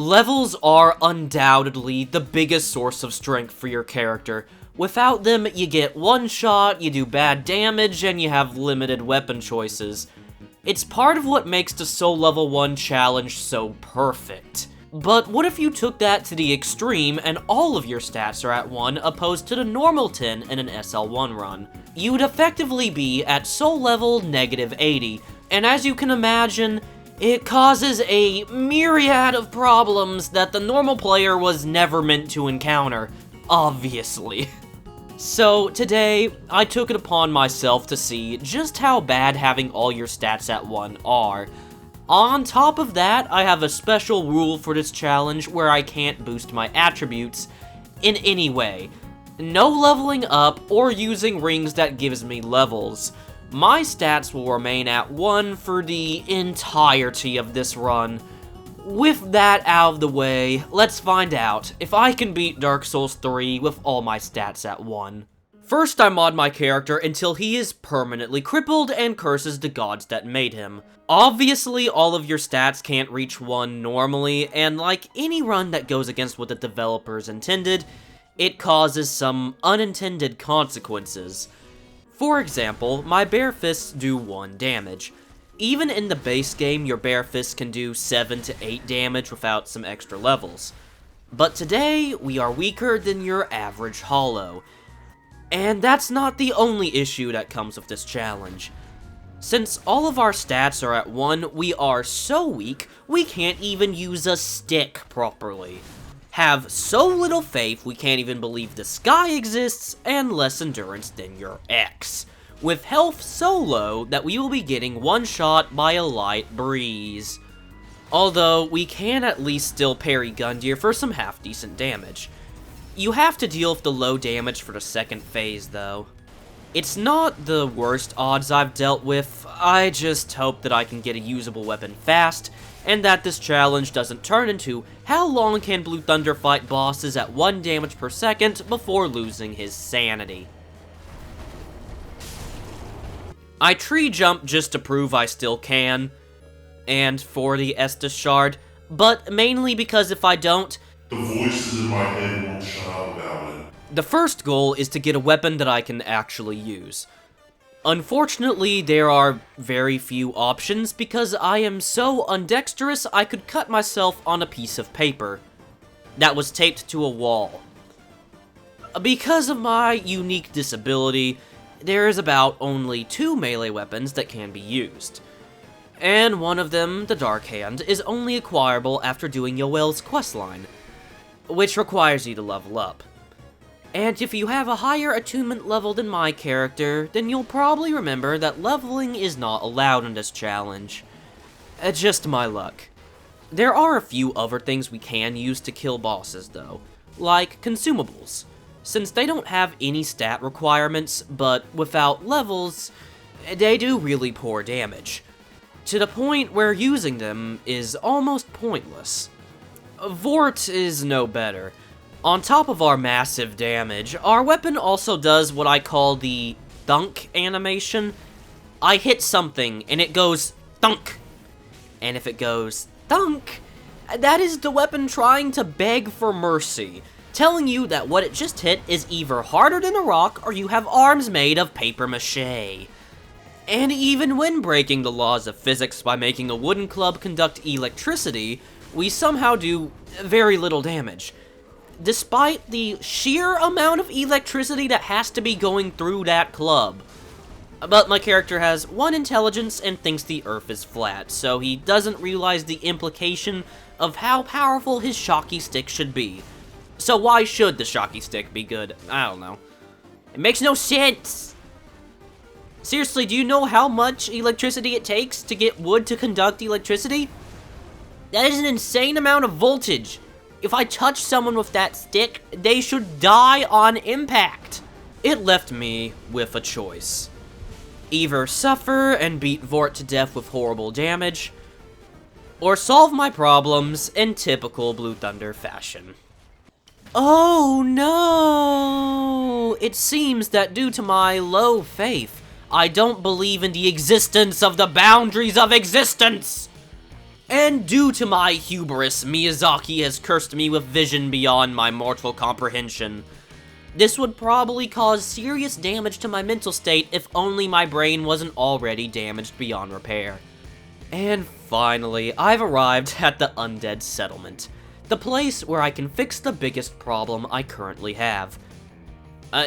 Levels are undoubtedly the biggest source of strength for your character. Without them, you get one shot, you do bad damage, and you have limited weapon choices. It's part of what makes the Soul Level 1 challenge so perfect. But what if you took that to the extreme and all of your stats are at 1 opposed to the normal 10 in an SL1 run? You would effectively be at Soul Level -80, and as you can imagine, it causes a myriad of problems that the normal player was never meant to encounter, obviously. So today, I took it upon myself to see just how bad having all your stats at 1 are. On top of that, I have a special rule for this challenge where I can't boost my attributes in any way. No leveling up or using rings that gives me levels. My stats will remain at 1 for the entirety of this run. With that out of the way, let's find out if I can beat Dark Souls 3 with all my stats at 1. First, I mod my character until he is permanently crippled and curses the gods that made him. Obviously, all of your stats can't reach 1 normally, and like any run that goes against what the developers intended, it causes some unintended consequences. For example, my bare fists do 1 damage. Even in the base game, your bare fists can do 7 to 8 damage without some extra levels. But today, we are weaker than your average hollow. And that's not the only issue that comes with this challenge. Since all of our stats are at 1, we are so weak, we can't even use a stick properly. Have so little faith we can't even believe the sky exists, and less endurance than your ex. With health so low that we will be getting one shot by a light breeze. Although, we can at least still parry Gundyr for some half-decent damage. You have to deal with the low damage for the second phase, though. It's not the worst odds I've dealt with, I just hope that I can get a usable weapon fast, and that this challenge doesn't turn into how long can Blue Thunder fight bosses at 1 damage per second before losing his sanity. I tree jump just to prove I still can, and for the Estus Shard, but mainly because if I don't, the voices in my head won't shut up about it. The first goal is to get a weapon that I can actually use. Unfortunately, there are very few options because I am so undexterous I could cut myself on a piece of paper that was taped to a wall. Because of my unique disability, there is about only 2 melee weapons that can be used. And one of them, the Dark Hand, is only acquirable after doing Yoel's questline, which requires you to level up. And if you have a higher attunement level than my character, then you'll probably remember that leveling is not allowed in this challenge. Just my luck. There are a few other things we can use to kill bosses though, like consumables. Since they don't have any stat requirements, but without levels, they do really poor damage. To the point where using them is almost pointless. Vort is no better. On top of our massive damage, our weapon also does what I call the thunk animation. I hit something, and it goes thunk. And if it goes thunk, that is the weapon trying to beg for mercy, telling you that what it just hit is either harder than a rock, or you have arms made of paper mache. And even when breaking the laws of physics by making a wooden club conduct electricity, we somehow do very little damage. Despite the sheer amount of electricity that has to be going through that club. But my character has 1 intelligence and thinks the earth is flat, so he doesn't realize the implication of how powerful his shocky stick should be. So why should the shocky stick be good? I don't know. It makes no sense! Seriously, do you know how much electricity it takes to get wood to conduct electricity? That is an insane amount of voltage. If I touch someone with that stick, they should die on impact. It left me with a choice. Either suffer and beat Vort to death with horrible damage, or solve my problems in typical Blue Thunder fashion. Oh no! It seems that due to my low faith, I don't believe in the existence of the boundaries of existence! And due to my hubris, Miyazaki has cursed me with vision beyond my mortal comprehension. This would probably cause serious damage to my mental state if only my brain wasn't already damaged beyond repair. And finally, I've arrived at the Undead Settlement, the place where I can fix the biggest problem I currently have.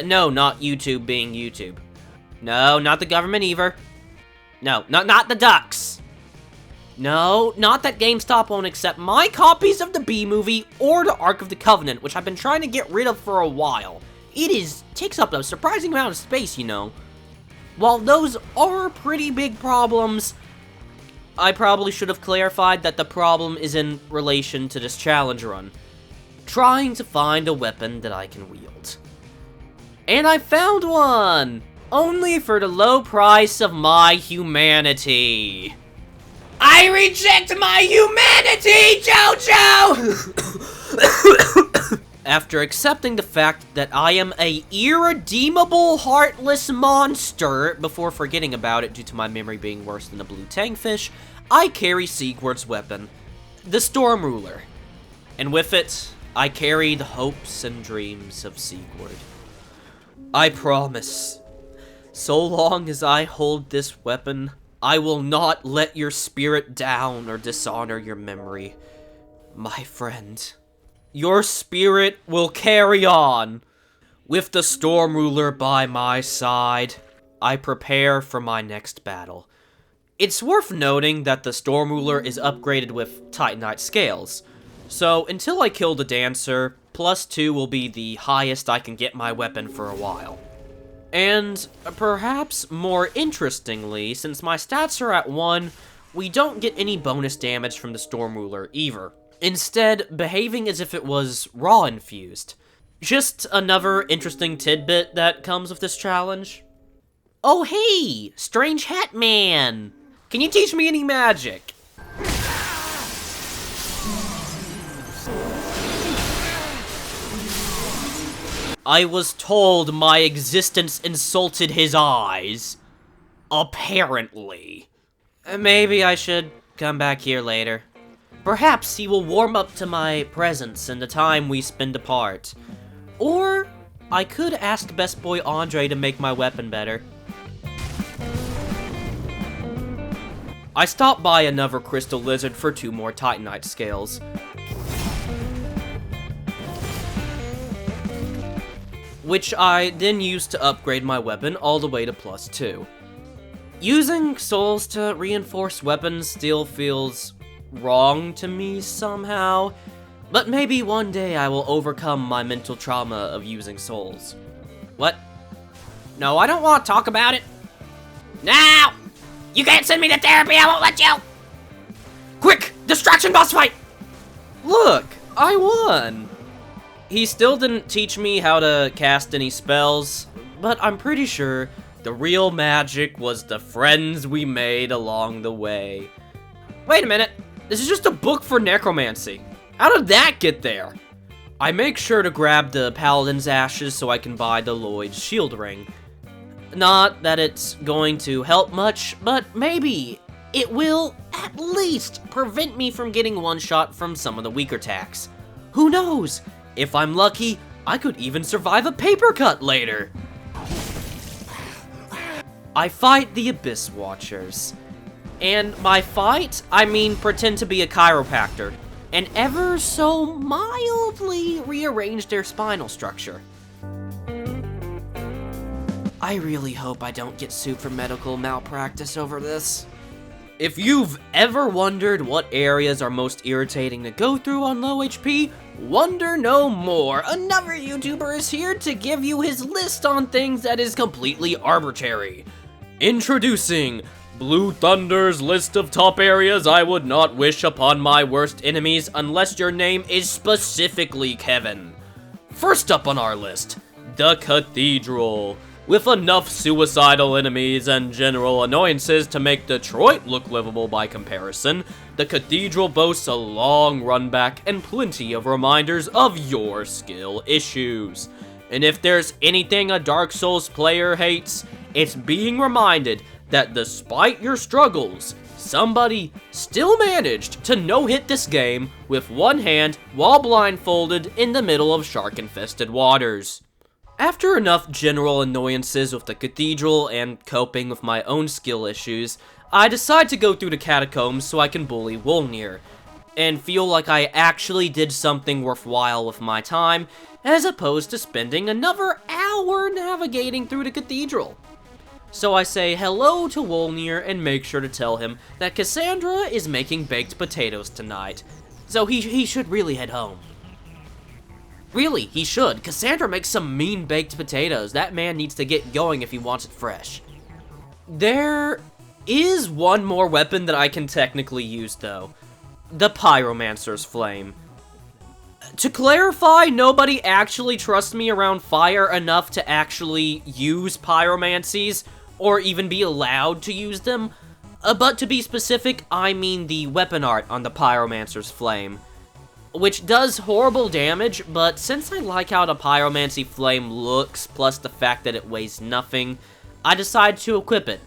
No, not YouTube being YouTube. No, not the government either. No, not the ducks. No, not that GameStop won't accept my copies of the B-movie or the Ark of the Covenant, which I've been trying to get rid of for a while. Takes up a surprising amount of space, you know. While those are pretty big problems, I probably should have clarified that the problem is in relation to this challenge run. Trying to find a weapon that I can wield. And I found one! Only for the low price of my humanity. I reject my humanity, JoJo! After accepting the fact that I am a irredeemable, heartless monster, before forgetting about it due to my memory being worse than a blue tangfish, I carry Sigurd's weapon, the Storm Ruler. And with it, I carry the hopes and dreams of Sigurd. I promise, so long as I hold this weapon, I will not let your spirit down or dishonor your memory. My friend, your spirit will carry on. With the Storm Ruler by my side, I prepare for my next battle. It's worth noting that the Storm Ruler is upgraded with Titanite scales, so until I kill the Dancer, +2 will be the highest I can get my weapon for a while. And perhaps more interestingly, since my stats are at 1, we don't get any bonus damage from the Storm Ruler either. Instead, behaving as if it was raw infused. Just another interesting tidbit that comes with this challenge. Oh hey, Strange Hat Man! Can you teach me any magic? I was told my existence insulted his eyes. Apparently. Maybe I should come back here later. Perhaps he will warm up to my presence in the time we spend apart. Or I could ask Best Boy Andre to make my weapon better. I stopped by another Crystal Lizard for 2 more Titanite scales. Which I then used to upgrade my weapon all the way to +2. Using souls to reinforce weapons still feels wrong to me somehow, but maybe one day I will overcome my mental trauma of using souls. What? No, I don't want to talk about it. Now! You can't send me to therapy, I won't let you! Quick! Distraction boss fight! Look, I won! He still didn't teach me how to cast any spells, but I'm pretty sure the real magic was the friends we made along the way. Wait a minute, this is just a book for necromancy. How did that get there? I make sure to grab the paladin's ashes so I can buy the Lloyd's shield ring. Not that it's going to help much, but maybe it will at least prevent me from getting one-shot from some of the weaker attacks. Who knows? If I'm lucky, I could even survive a paper cut later. I fight the Abyss Watchers. And by fight, I mean pretend to be a chiropractor, and ever so mildly rearrange their spinal structure. I really hope I don't get sued for medical malpractice over this. If you've ever wondered what areas are most irritating to go through on low HP, wonder no more. Another YouTuber is here to give you his list on things that is completely arbitrary. Introducing Blue Thunder's list of top areas I would not wish upon my worst enemies unless your name is specifically Kevin. First up on our list, the Cathedral. With enough suicidal enemies and general annoyances to make Detroit look livable by comparison, the Cathedral boasts a long run back and plenty of reminders of your skill issues. And if there's anything a Dark Souls player hates, it's being reminded that despite your struggles, somebody still managed to no-hit this game with one hand while blindfolded in the middle of shark-infested waters. After enough general annoyances with the cathedral and coping with my own skill issues, I decide to go through the catacombs so I can bully Wolnir, and feel like I actually did something worthwhile with my time, as opposed to spending another hour navigating through the cathedral. So I say hello to Wolnir and make sure to tell him that Cassandra is making baked potatoes tonight, so he should really head home. Really, he should. Cassandra makes some mean baked potatoes. That man needs to get going if he wants it fresh. There is one more weapon that I can technically use, though. The Pyromancer's Flame. To clarify, nobody actually trusts me around fire enough to actually use pyromancies, or even be allowed to use them. But to be specific, I mean the weapon art on the Pyromancer's Flame, which does horrible damage, but since I like how the Pyromancy Flame looks, plus the fact that it weighs nothing, I decide to equip it,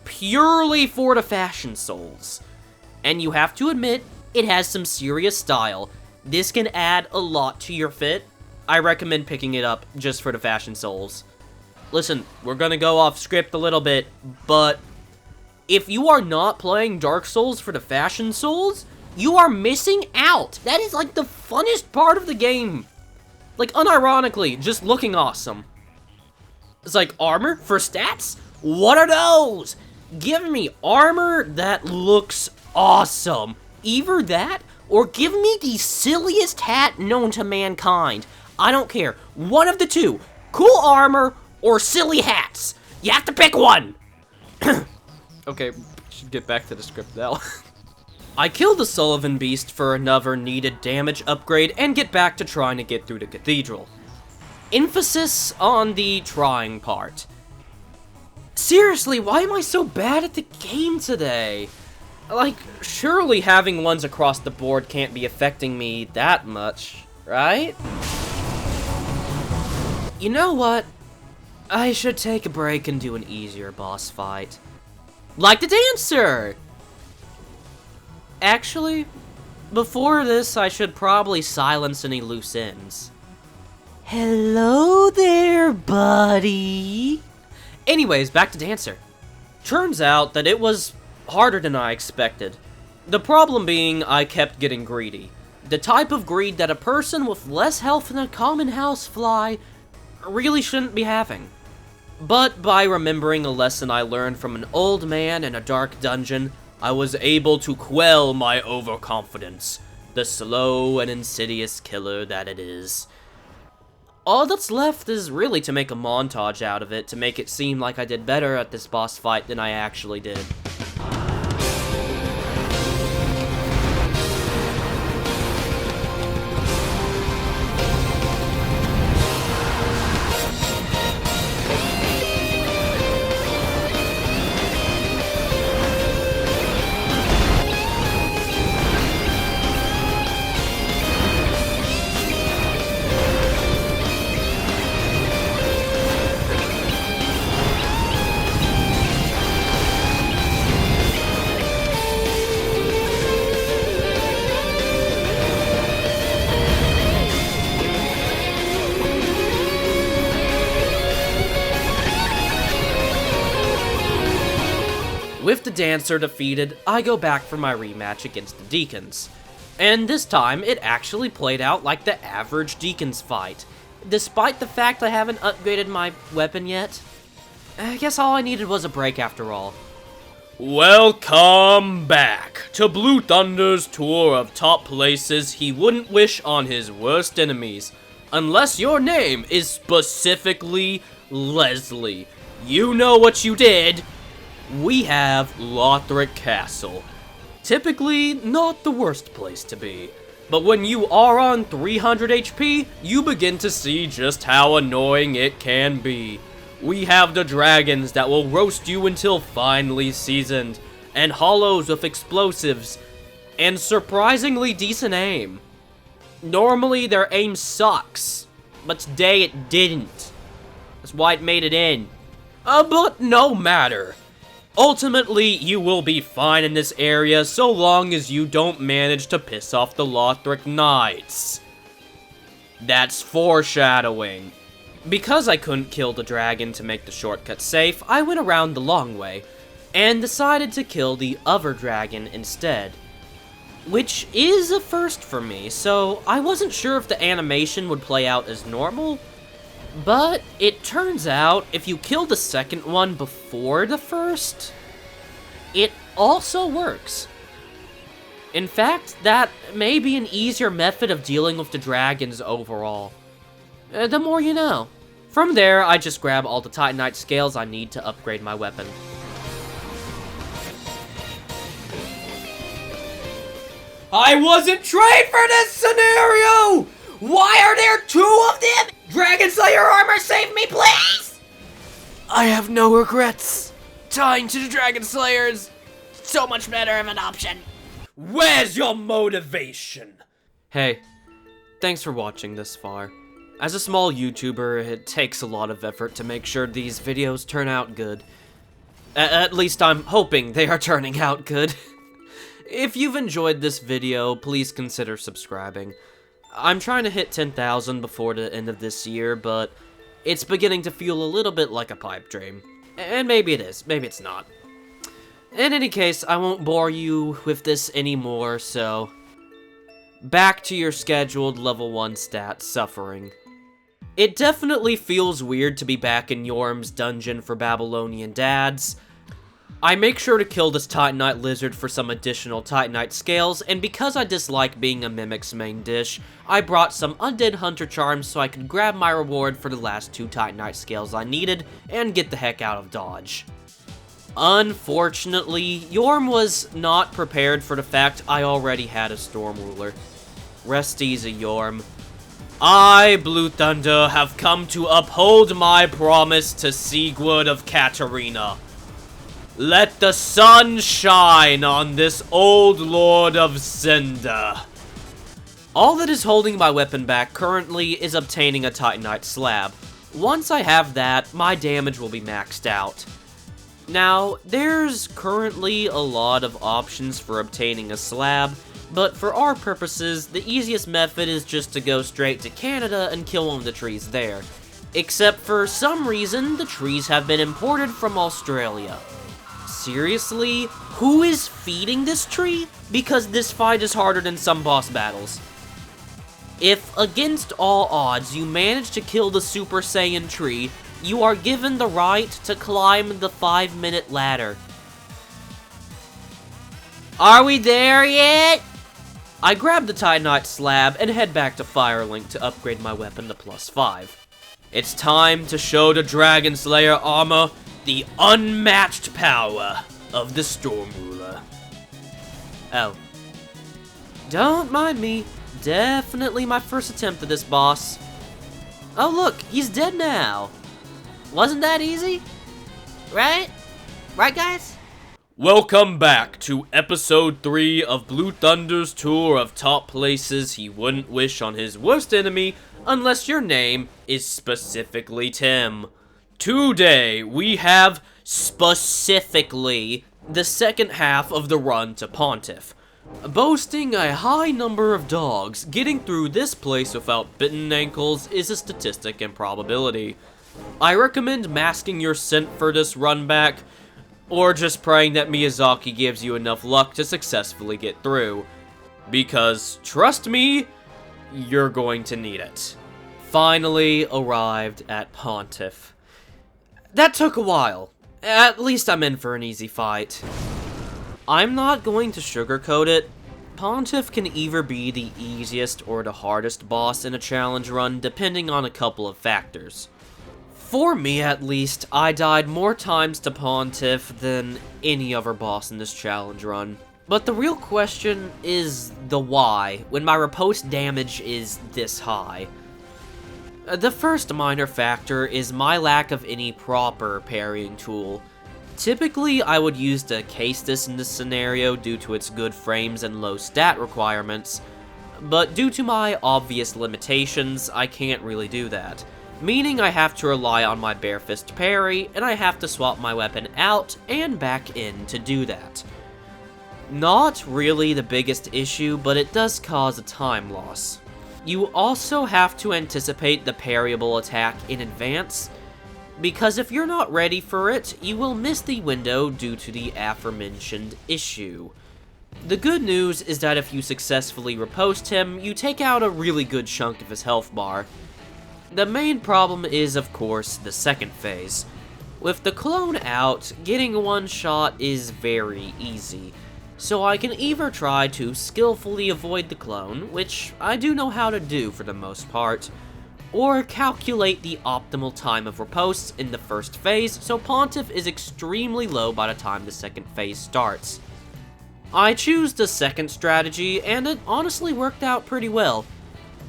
purely for the fashion souls. And you have to admit, it has some serious style. This can add a lot to your fit. I recommend picking it up just for the fashion souls. Listen, we're gonna go off script a little bit, but if you are not playing Dark Souls for the fashion souls, you are missing out. That is like the funnest part of the game. Like, unironically, just looking awesome. It's like, armor for stats? What are those? Give me armor that looks awesome. Either that, or give me the silliest hat known to mankind. I don't care. One of the two. Cool armor or silly hats. You have to pick one. Okay, should get back to the script now. I kill the Sullivan Beast for another needed damage upgrade and get back to trying to get through the cathedral. Emphasis on the trying part. Seriously, why am I so bad at the game today? Like, surely having ones across the board can't be affecting me that much, right? You know what? I should take a break and do an easier boss fight. Like the dancer! Actually, before this, I should probably silence any loose ends. Hello there, buddy! Anyways, back to Dancer. Turns out that it was harder than I expected. The problem being, I kept getting greedy. The type of greed that a person with less health than a common housefly really shouldn't be having. But by remembering a lesson I learned from an old man in a dark dungeon, I was able to quell my overconfidence, the slow and insidious killer that it is. All that's left is really to make a montage out of it to make it seem like I did better at this boss fight than I actually did. With the Dancer defeated, I go back for my rematch against the Deacons. And this time, it actually played out like the average Deacons fight, despite the fact I haven't upgraded my weapon yet. I guess all I needed was a break after all. Welcome back to Blue Thunder's tour of top places he wouldn't wish on his worst enemies, unless your name is specifically Leslie. You know what you did. We have Lothric Castle. Typically, not the worst place to be. But when you are on 300 HP, you begin to see just how annoying it can be. We have the dragons that will roast you until finely seasoned, and hollows with explosives, and surprisingly decent aim. Normally, their aim sucks, but today it didn't. That's why it made it in. But no matter. Ultimately, you will be fine in this area so long as you don't manage to piss off the Lothric Knights. That's foreshadowing. Because I couldn't kill the dragon to make the shortcut safe, I went around the long way, and decided to kill the other dragon instead. Which is a first for me, so I wasn't sure if the animation would play out as normal, but it turns out if you kill the second one before the first, it also works. In fact, that may be an easier method of dealing with the dragons overall. The more you know. From there, I just grab all the Titanite scales I need to upgrade my weapon. I wasn't trained for this scenario! Why are there 2 of them? Dragon Slayer armor, save me, please! I have no regrets. Tying to the Dragon Slayer is so much better of an option. Where's your motivation? Hey, thanks for watching this far. As a small YouTuber, it takes a lot of effort to make sure these videos turn out good. At least I'm hoping they are turning out good. If you've enjoyed this video, please consider subscribing. I'm trying to hit 10,000 before the end of this year, but it's beginning to feel a little bit like a pipe dream. And maybe it is, maybe it's not. In any case, I won't bore you with this anymore, so back to your scheduled level 1 stat suffering. It definitely feels weird to be back in Yorm's dungeon for Babylonian dads. I make sure to kill this Titanite lizard for some additional Titanite scales, and because I dislike being a Mimic's main dish, I brought some Undead Hunter Charms so I could grab my reward for the last 2 Titanite scales I needed, and get the heck out of Dodge. Unfortunately, Yorm was not prepared for the fact I already had a Storm Ruler. Rest easy, Yorm. I, Blue Thunder, have come to uphold my promise to Sigurd of Katarina. Let the sun shine on this old Lord of Cinder. All that is holding my weapon back currently is obtaining a Titanite slab. Once I have that, my damage will be maxed out. Now, there's currently a lot of options for obtaining a slab, but for our purposes, the easiest method is just to go straight to Canada and kill one of the trees there. Except for some reason, the trees have been imported from Australia. Seriously? Who is feeding this tree? Because this fight is harder than some boss battles. If, against all odds, you manage to kill the Super Saiyan tree, you are given the right to climb the 5-minute ladder. Are we there yet? I grab the Titanite slab and head back to Firelink to upgrade my weapon to +5. It's time to show the Dragon Slayer armor the unmatched power of the Storm Ruler. Oh. Don't mind me. Definitely my first attempt at this boss. Oh look, he's dead now. Wasn't that easy? Right? Right, guys? Welcome back to episode 3 of Blue Thunder's tour of top places he wouldn't wish on his worst enemy unless your name is specifically Tim. Today, we have, specifically, the second half of the run to Pontiff. Boasting a high number of dogs, getting through this place without bitten ankles is a statistic and probability. I recommend masking your scent for this run back, or just praying that Miyazaki gives you enough luck to successfully get through. Because, trust me, you're going to need it. Finally arrived at Pontiff. That took a while. At least I'm in for an easy fight. I'm not going to sugarcoat it. Pontiff can either be the easiest or the hardest boss in a challenge run, depending on a couple of factors. For me, at least, I died more times to Pontiff than any other boss in this challenge run. But the real question is the why, when my riposte damage is this high. The first minor factor is my lack of any proper parrying tool. Typically, I would use the Castus in this scenario due to its good frames and low stat requirements, but due to my obvious limitations, I can't really do that. meaning I have to rely on my bare fist parry, and I have to swap my weapon out and back in to do that. Not really the biggest issue, but it does cause a time loss. You also have to anticipate the parryable attack in advance, because if you're not ready for it, you will miss the window due to the aforementioned issue. The good news is that if you successfully riposte him, you take out a really good chunk of his health bar. The main problem is, of course, the second phase. With the clone out, getting one shot is very easy, so I can either try to skillfully avoid the clone, which I do know how to do for the most part, or calculate the optimal time of riposte in the first phase so Pontiff is extremely low by the time the second phase starts. I choose the second strategy, and it honestly worked out pretty well.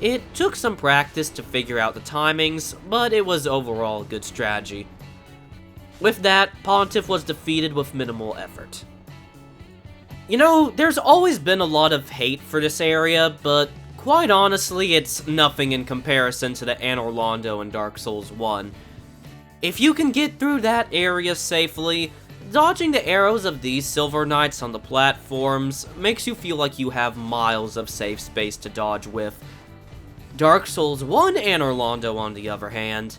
It took some practice to figure out the timings, but it was overall a good strategy. With that, Pontiff was defeated with minimal effort. You know, there's always been a lot of hate for this area, but quite honestly, it's nothing in comparison to the Anor Londo in Dark Souls 1. If you can get through that area safely, dodging the arrows of these Silver Knights on the platforms makes you feel like you have miles of safe space to dodge with. Dark Souls 1 Anor Londo, on the other hand,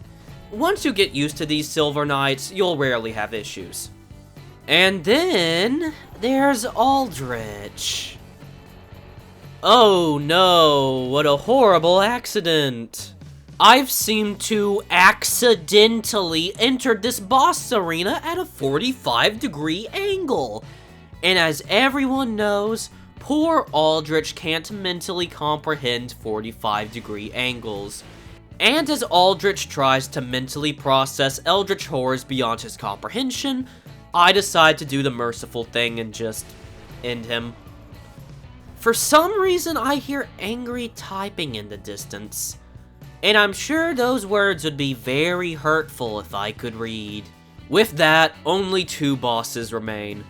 once you get used to these Silver Knights, you'll rarely have issues. And then there's Aldrich. Oh no, what a horrible accident. I've seemed to accidentally entered this boss arena at a 45-degree angle. And as everyone knows, poor Aldrich can't mentally comprehend 45-degree angles. And as Aldrich tries to mentally process eldritch horrors beyond his comprehension, I decide to do the merciful thing and just end him. For some reason, I hear angry typing in the distance, and I'm sure those words would be very hurtful if I could read. With that, only 2 bosses remain.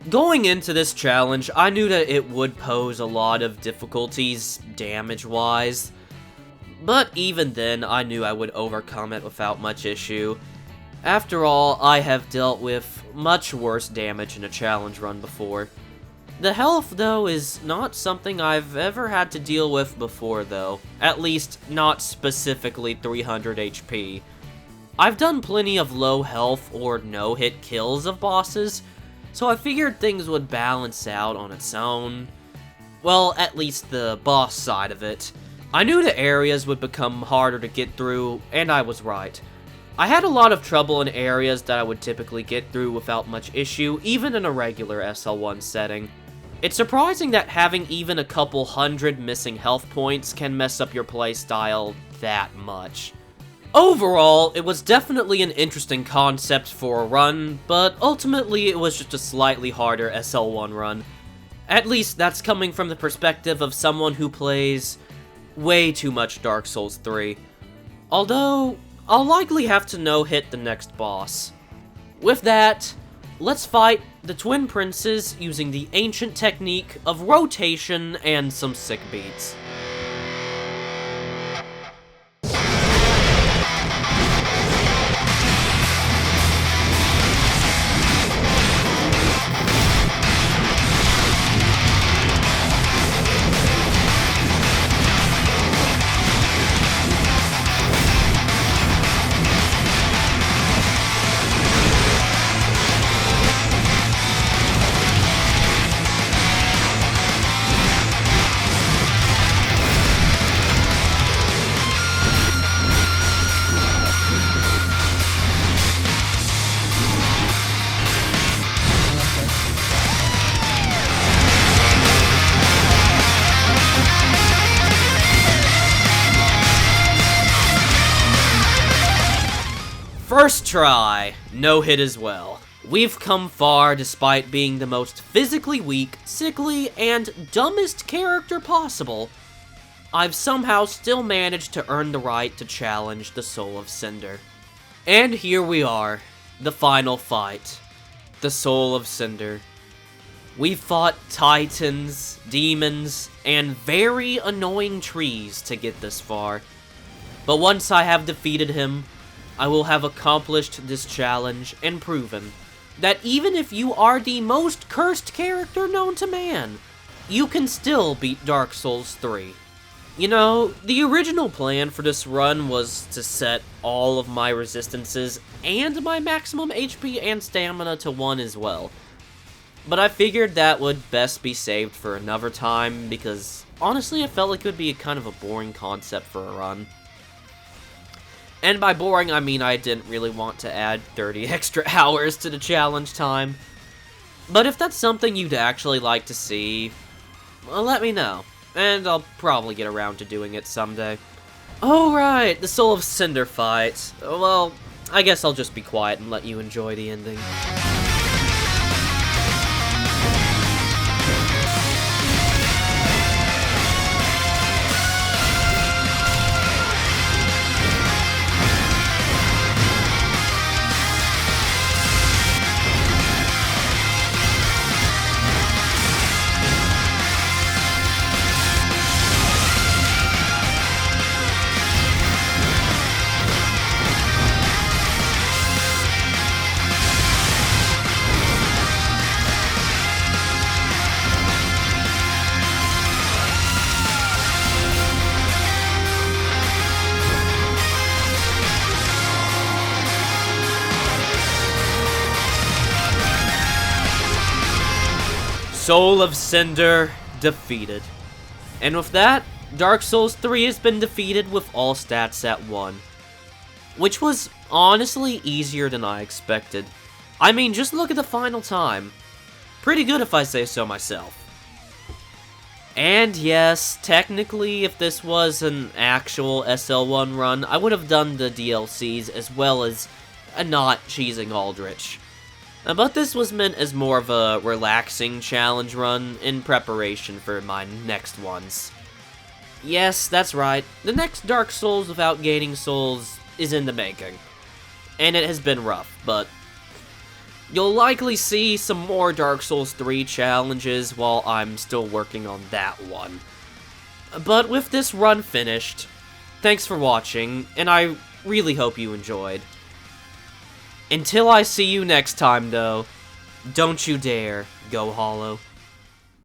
Going into this challenge, I knew that it would pose a lot of difficulties damage-wise, but even then, I knew I would overcome it without much issue. After all, I have dealt with much worse damage in a challenge run before. The health, though, is not something I've ever had to deal with before, though. At least, not specifically 300 HP. I've done plenty of low health or no-hit kills of bosses, so I figured things would balance out on its own. Well, at least the boss side of it. I knew the areas would become harder to get through, and I was right. I had a lot of trouble in areas that I would typically get through without much issue, even in a regular SL1 setting. It's surprising that having even a couple hundred missing health points can mess up your playstyle that much. Overall, it was definitely an interesting concept for a run, but ultimately it was just a slightly harder SL1 run. At least that's coming from the perspective of someone who plays way too much Dark Souls 3. Although, I'll likely have to no-hit the next boss. With that, let's fight the Twin Princes using the ancient technique of rotation and some sick beats. First try, no hit as well. We've come far despite being the most physically weak, sickly, and dumbest character possible. I've somehow still managed to earn the right to challenge the Soul of Cinder. And here we are, the final fight, the Soul of Cinder. We've fought titans, demons, and very annoying trees to get this far. But once I have defeated him, I will have accomplished this challenge and proven that even if you are the most cursed character known to man, you can still beat Dark Souls 3. You know, the original plan for this run was to set all of my resistances and my maximum HP and stamina to 1 as well. But I figured that would best be saved for another time because honestly I felt like it would be kind of a boring concept for a run. And by boring, I mean I didn't really want to add 30 extra hours to the challenge time. But if that's something you'd actually like to see, well, let me know. And I'll probably get around to doing it someday. Oh right, the Soul of Cinder fight. Well, I guess I'll just be quiet and let you enjoy the ending. Soul of Cinder defeated. And with that, Dark Souls 3 has been defeated with all stats at 1. Which was honestly easier than I expected. I mean, just look at the final time. Pretty good if I say so myself. And yes, technically, if this was an actual SL1 run, I would have done the DLCs as well as not cheesing Aldrich. But this was meant as more of a relaxing challenge run in preparation for my next ones. Yes, that's right, the next Dark Souls without gaining souls is in the making. And it has been rough, but you'll likely see some more Dark Souls 3 challenges while I'm still working on that one. But with this run finished, thanks for watching, and I really hope you enjoyed. Until I see you next time, though, don't you dare go hollow.